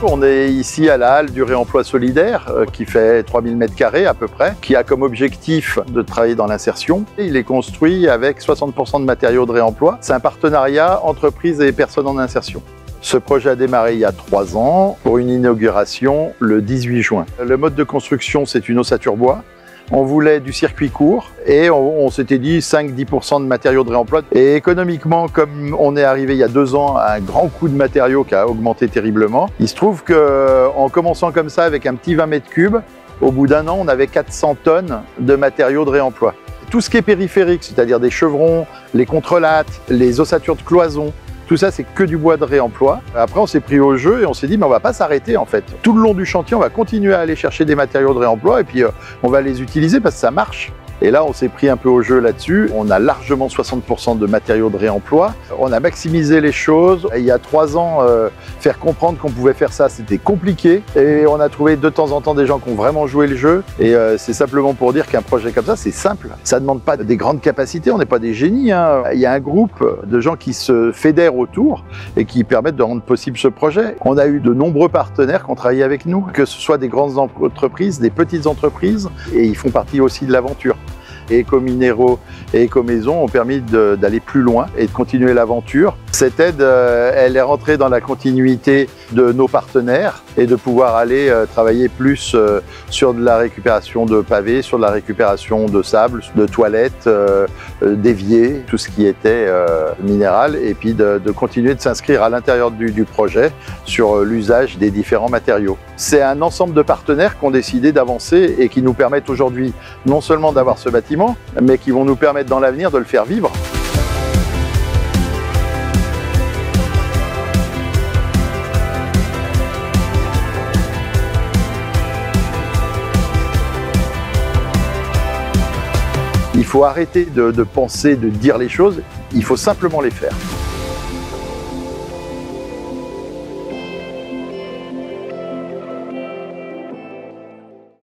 On est ici à la halle du réemploi solidaire qui fait 3000 m² à peu près, qui a comme objectif de travailler dans l'insertion. Il est construit avec 60% de matériaux de réemploi. C'est un partenariat entreprises et personnes en insertion. Ce projet a démarré il y a 3 ans pour une inauguration le 18 juin. Le mode de construction, c'est une ossature bois. On voulait du circuit court et on s'était dit 5-10% de matériaux de réemploi. Et économiquement, comme on est arrivé il y a 2 ans à un grand coût de matériaux qui a augmenté terriblement, il se trouve qu'en commençant comme ça avec un petit 20 m3, au bout d'1 an, on avait 400 tonnes de matériaux de réemploi. Tout ce qui est périphérique, c'est-à-dire des chevrons, les contrelates, les ossatures de cloison, tout ça, c'est que du bois de réemploi. Après, on s'est pris au jeu et on s'est dit, mais on va pas s'arrêter en fait. Tout le long du chantier, on va continuer à aller chercher des matériaux de réemploi et puis on va les utiliser parce que ça marche. Et là, on s'est pris un peu au jeu là-dessus. On a largement 60% de matériaux de réemploi. On a maximisé les choses. Et il y a 3 ans, faire comprendre qu'on pouvait faire ça, c'était compliqué. Et on a trouvé de temps en temps des gens qui ont vraiment joué le jeu. Et c'est simplement pour dire qu'un projet comme ça, c'est simple. Ça ne demande pas des grandes capacités. On n'est pas des génies, hein. Il y a un groupe de gens qui se fédèrent autour et qui permettent de rendre possible ce projet. On a eu de nombreux partenaires qui ont travaillé avec nous, que ce soit des grandes entreprises, des petites entreprises, et ils font partie aussi de l'aventure. Et Ecominero et Ecomaison ont permis d'aller plus loin et de continuer l'aventure. Cette aide, elle est rentrée dans la continuité de nos partenaires et de pouvoir aller travailler plus sur de la récupération de pavés, sur de la récupération de sable, de toilettes, d'éviers, tout ce qui était minéral, et puis de continuer de s'inscrire à l'intérieur du projet sur l'usage des différents matériaux. C'est un ensemble de partenaires qui ont décidé d'avancer et qui nous permettent aujourd'hui non seulement d'avoir ce bâtiment, mais qui vont nous permettre dans l'avenir de le faire vivre. Il faut arrêter de penser, de dire les choses, il faut simplement les faire.